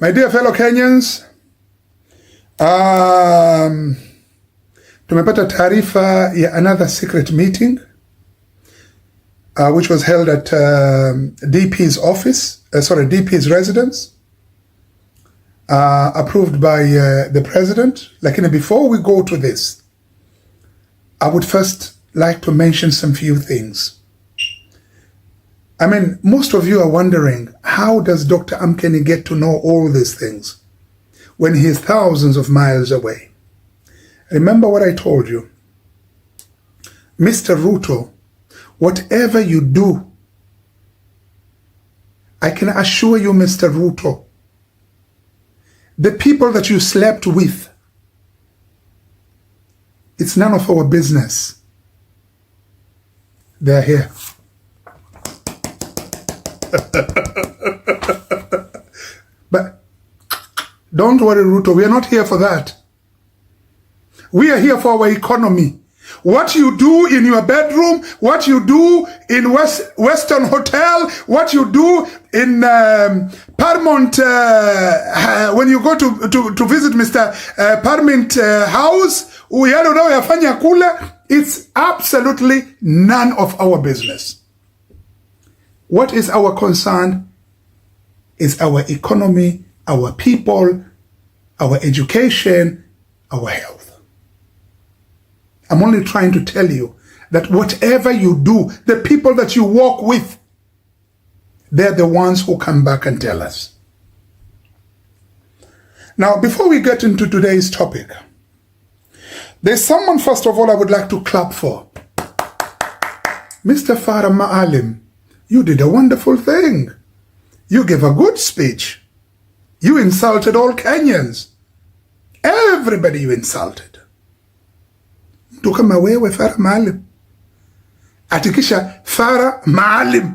My dear fellow Kenyans, tumepata taarifa ya another secret meeting which was held at DP's office, DP's residence, approved by the president. Lakini before we go to this, I would first like to mention some few things. I mean, most of you are wondering, how does Dr. Amkeni get to know all these things when he is thousands of miles away? Remember what I told you. Mr. Ruto, whatever you do, I can assure you, Mr. Ruto, the people that you slept with, it's none of our business. They're here. But don't worry, Ruto, we are not here for that. We are here for our economy. What you do in your bedroom, what you do in Western Hotel, what you do in Paramount, when you go to visit Mr. Paramount house, it's absolutely none of our business. What is our concern is our economy, our people, our education, our health. I'm only trying to tell you that whatever you do, the people that you walk with, they're the ones who come back and tell us. Now, before we get into today's topic, there's someone, first of all, I would like to clap for. Mr. Farah Maalim, you did a wonderful thing. You gave a good speech. You insulted all Kenyans. Everybody you insulted. Mtu kama wewe Farah Maalim. Atikisha Farah Maalim.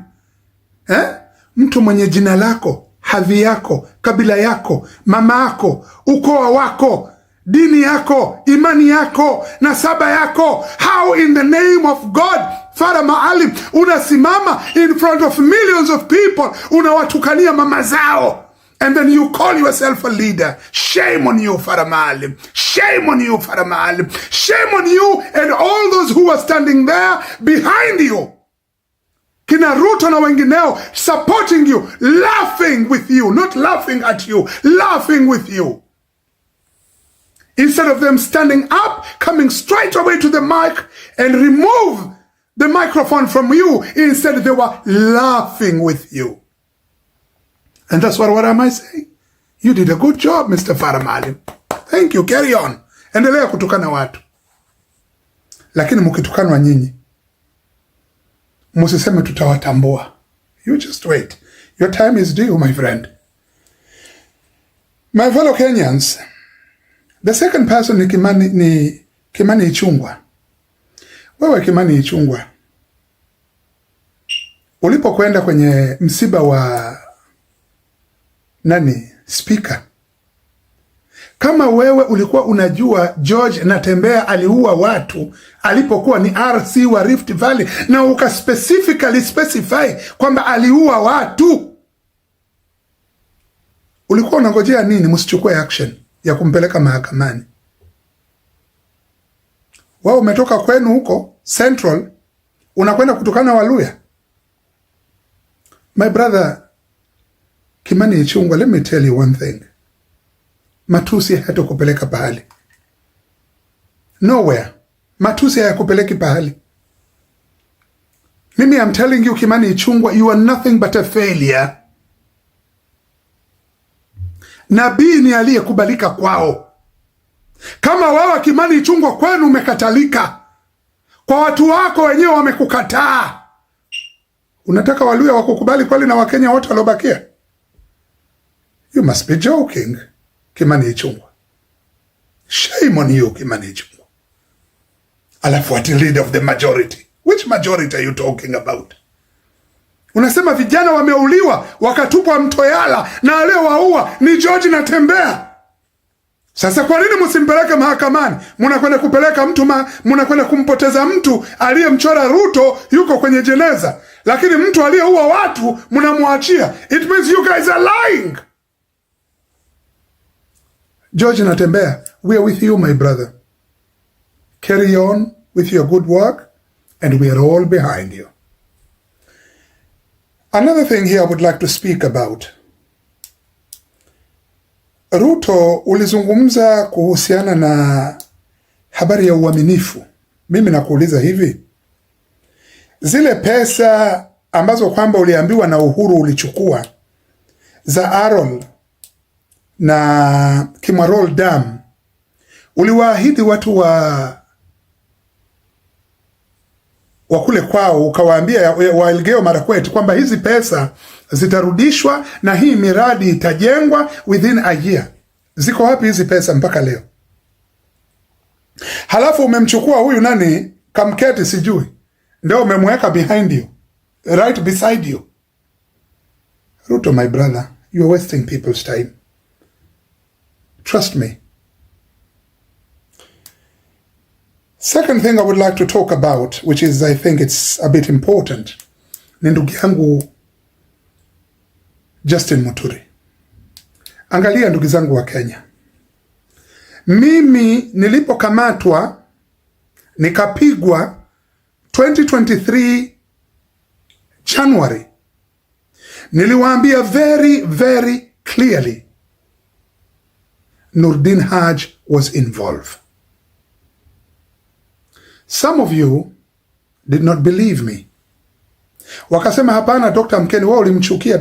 Mtu mwenye jina lako, hadhi yako, kabila yako, mama yako, ukoo wako, dini yako, imani yako, nasaba yako. How in the name of God, Farah Maalim, unasimama in front of millions of people, unawatukania mama zao, and then you call yourself a leader? Shame on you, Farah Maalim. Shame on you, Farah Maalim. Shame on you and all those who are standing there behind you. Kina Ruto na wengineo supporting you, laughing with you, not laughing at you, laughing with you. Instead of them standing up, coming straight away to the mic and remove the microphone from you, instead they were laughing with you. And that's what am I saying? You did a good job, Mr. Farah Maalim. Thank you, carry on. Endelea kutukana watu. Lakini mukitukanwa nyinyi, musiseme tutawatambua. You just wait. Your time is due, my friend. My fellow Kenyans, the second person ni Kimani Ichung'wah. Wewe Kimani Ichung'wah, ulipokwenda kwenye msiba wa speaker, kama wewe ulikuwa unajua George Natembeya aliua watu alipokuwa ni RC wa Rift Valley, na uka specify kwamba aliua watu, ulikuwa unangojea nini msichukue action ya kumpeleka mahakamani? Wao umetoka kwenu huko Central, unakwenda kutukana Waluya. My brother Kimani Ichung'wah, let me tell you one thing. Matusi hata kupeleka pahali. Nowhere. Matusi hayakupeleki pahali. Mimi, I'm telling you, Kimani Ichung'wah, you are nothing but a failure. Nabii ni aliyekubalika kwao. Kama wewe Kimani Ichung'wah kwenu umekatalika, kwa watu wako wenyewe wamekukataa, unataka Waluya wakukubali kweli na Wakenya wote waliobakia? You must be joking, Kimani Ichung'wah. Shame on you, Kimani Ichung'wah. Alafu ati leader of the majority. Which majority are you talking about? Unasema vijana wameuliwa wakatupwa mto Yala, na aliyewaua ni George Natembeya. Sasa kwa nini msimpeleke mahakamani? Mnakwenda kupeleka mtu mnakwenda kumpoteza mtu aliyemchora Ruto yuko kwenye jeneza, lakini mtu aliyeua watu mnamwachia. It means you guys are lying. George Natembea, we are with you, my brother. Carry on with your good work, and we are all behind you. Another thing here I would like to speak about. Ruto, ulizungumza kuhusiana na habari ya uaminifu. Mimi nakuuliza hivi, zile pesa ambazo kwamba uliambiwa na Uhuru ulichukua za Arol na Kimarol Dam, uliwaahidi watu wa kule kwao, ukawaambia wa Elgeyo Marakwet kwamba hizi pesa zitarudishwa na hii miradi itajengwa within a year. Ziko wapi hizi pesa mpaka leo? Halafu umemchukua huyu nani Kamketi sijui, ndio umemweka behind you, right beside you. Ruto, my brother, you are wasting people's time. Trust me. Second thing I would like to talk about, which is I think it's a bit important, ni ndugu yangu Justin Muturi. Angalia ndugu zangu wa Kenya. Mimi nilipokamatwa nikapigwa 2023 January, niliwaambia very, very clearly Nordin Haji was involved. Some of you did not believe me. Wakasema hapana, Dr. Amkeni, wao ulimchukia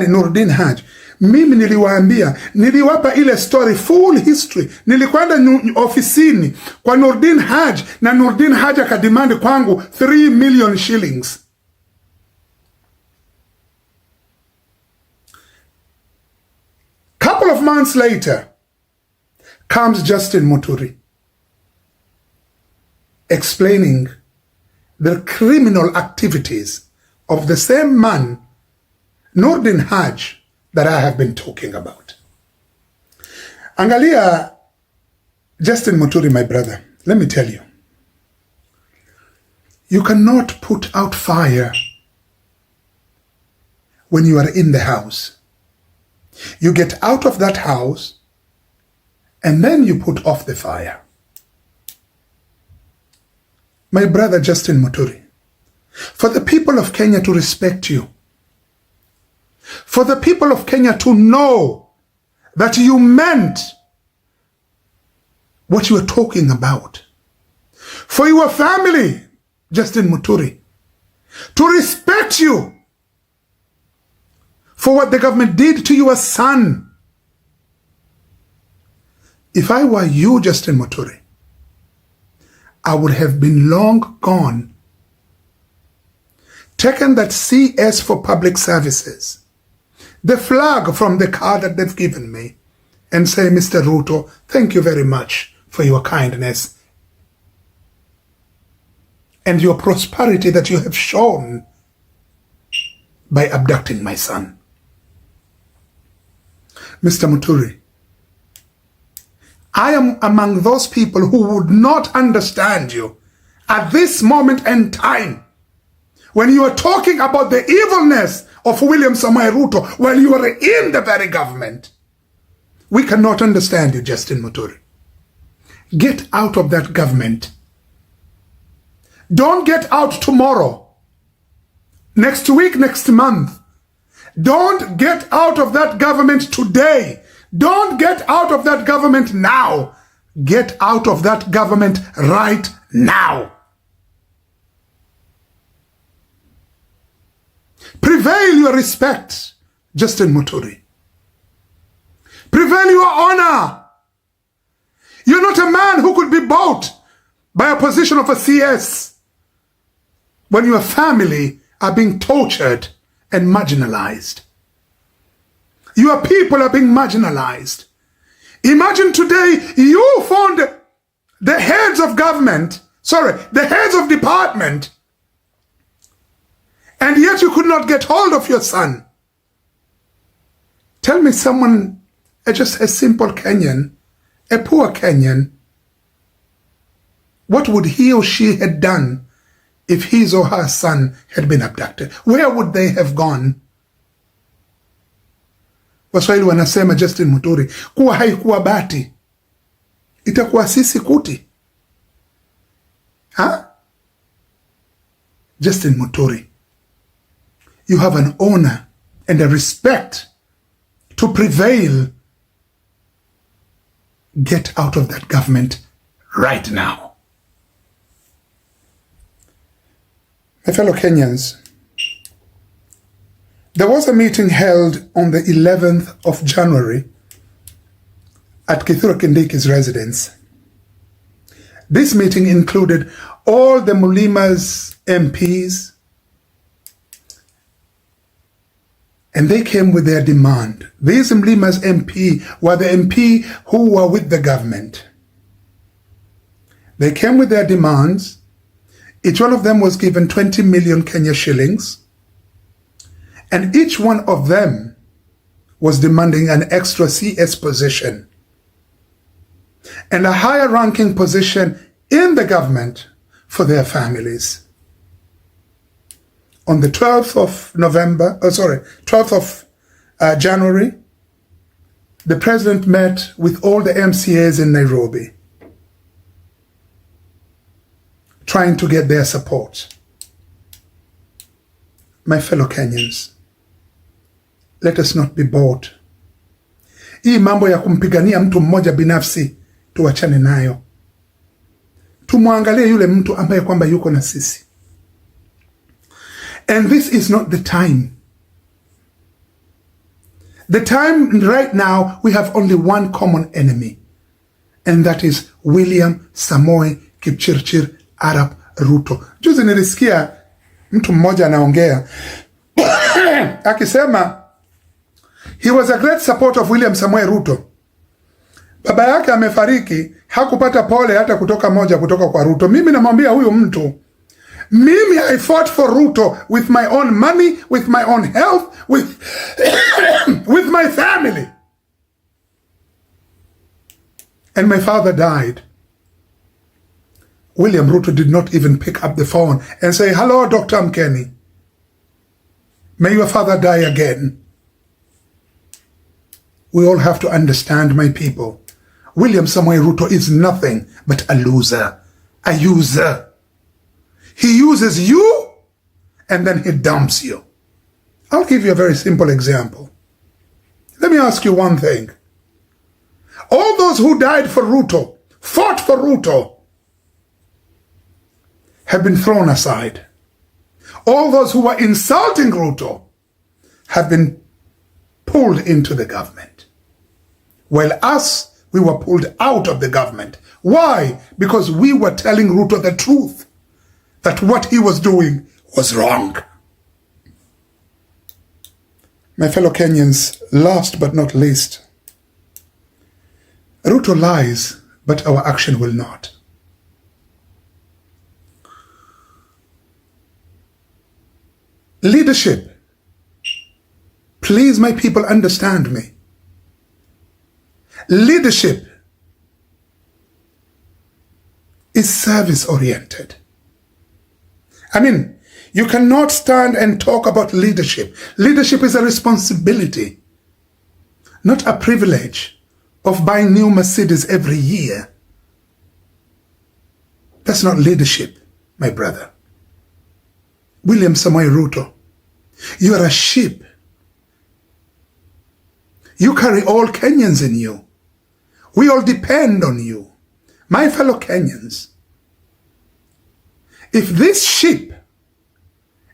Nordin Haji. Mimi niliwaambia, niliwapa ile story, full history. Nilikwenda ofisini kwa Nordin Haji na Nordin Haji akadimandi kwangu 3 million shillings. Couple of months later comes Justin Muturi explaining the criminal activities of the same man, Nordin Haji, that I have been talking about. Angalia, Justin Muturi, my brother, let me tell you, you cannot put out fire when you are in the house. You get out of that house and then you put off the fire. My brother Justin Muturi, for the people of Kenya to respect you, for the people of Kenya to know that you meant what you were talking about, for your family, Justin Muturi, to respect you for what the government did to your son. If I were you, Justin Muturi, I would have been long gone, taken that CS for public services, the flag from the car that they've given me, and say, Mr. Ruto, thank you very much for your kindness and your prosperity that you have shown by abducting my son. Mr. Muturi, I am among those people who would not understand you at this moment in time when you are talking about the evilness of William Samoei Ruto while you are in the very government. We cannot understand you, Justin Muturi. Get out of that government. Don't get out tomorrow, next week, next month. Don't get out of that government today. Don't get out of that government now. Get out of that government right now. Prevail your respect, Justin Muturi. Prevail your honor. You're not a man who could be bought by a position of a CS when your family are being tortured and marginalized. Your people are being marginalized. Imagine today you found the heads of government, the heads of department, and yet you could not get hold of your son. Tell me someone, just a simple Kenyan, a poor Kenyan, what would he or she had done if his or her son had been abducted? Where would they have gone? Waswahili wanasema, Justin Muturi, kuwa haikuwa bati, itakuwa sisi kuti. Justin Muturi, you have an honor and a respect to prevail. Get out of that government right now. My fellow Kenyans, there was a meeting held on the 11th of January at Kithure Kindiki's residence. This meeting included all the Mulima's MPs, and they came with their demand. These Mulima's MP were the MP who were with the government. They came with their demands. Each one of them was given 20 million Kenya shillings, and each one of them was demanding an extra CS position and a higher ranking position in the government for their families. On the 12th of January, the president met with all the MCAs in Nairobi, trying to get their support. My fellow Kenyans, let us not be bored. Hii mambo ya kumpigania mtu mmoja binafsi tuachane nayo. Tumwangalie yule mtu ambaye kwamba yuko na sisi. And this is not the time. The time right now, we have only one common enemy, and that is William Samoei Kipchirchir Arap Ruto. Juzi nilisikia mtu mmoja anaongea akisema he was a great supporter of William Samoei Ruto. Baba yake amefariki, hakupata pole hata kutoka kwa Ruto. Mimi namwambia huyu mtu, mimi I fought for Ruto with my own money, with my own health, with my family. And my father died. William Ruto did not even pick up the phone and say, hello, Dr. Amkeni. May your father die again. We all have to understand, my people. William Samoei Ruto is nothing but a loser, a user. He uses you and then he dumps you. I'll give you a very simple example. Let me ask you one thing. All those who died for Ruto, fought for Ruto, have been thrown aside. All those who were insulting Ruto have been pulled into the government. While us, we were pulled out of the government. Why? Because we were telling Ruto the truth, that what he was doing was wrong. My fellow Kenyans, last but not least, Ruto lies, but our action will not. Leadership. Please, my people, understand me. Leadership is service-oriented. I mean, you cannot stand and talk about leadership. Leadership is a responsibility, not a privilege of buying new Mercedes every year. That's not leadership, my brother. William Samoei Ruto, you are a sheep. You carry all Kenyans in you. We all depend on you. My fellow Kenyans, if this ship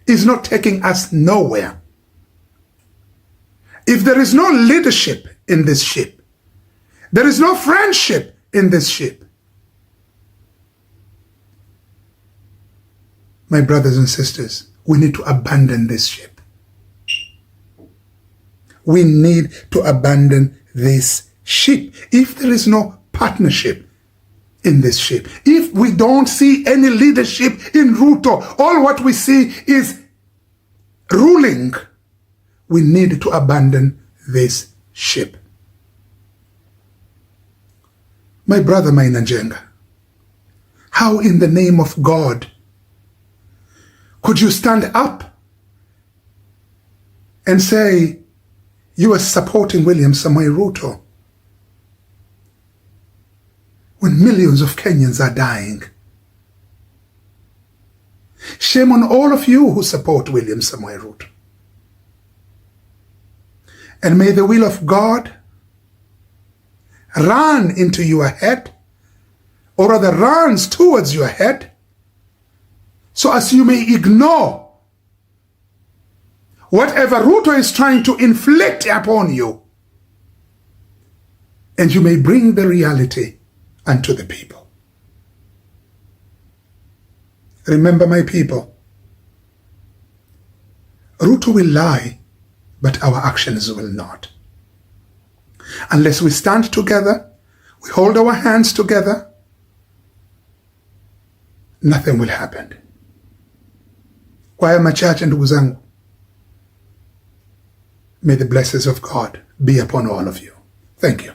is not taking us nowhere, if there is no leadership in this ship, there is no friendship in this ship, my brothers and sisters, we need to abandon this ship. We need to abandon this ship. If there is no partnership in this ship, if we don't see any leadership in Ruto, all what we see is ruling, we need to abandon this ship. My brother Maina Njenga, how in the name of God could you stand up and say You are supporting William Samoei Ruto when millions of Kenyans are dying. Shame on all of you who support William Samoei Ruto. And may the will of God run into your head, or rather runs towards your head, so as you may ignore whatever Ruto is trying to inflict upon you, and you may bring the reality unto the people. Remember, my people, Ruto will lie, but our actions will not. Unless we stand together, we hold our hands together, nothing will happen. Kwa haya machache, ndugu zangu, may the blessings of God be upon all of you. Thank you.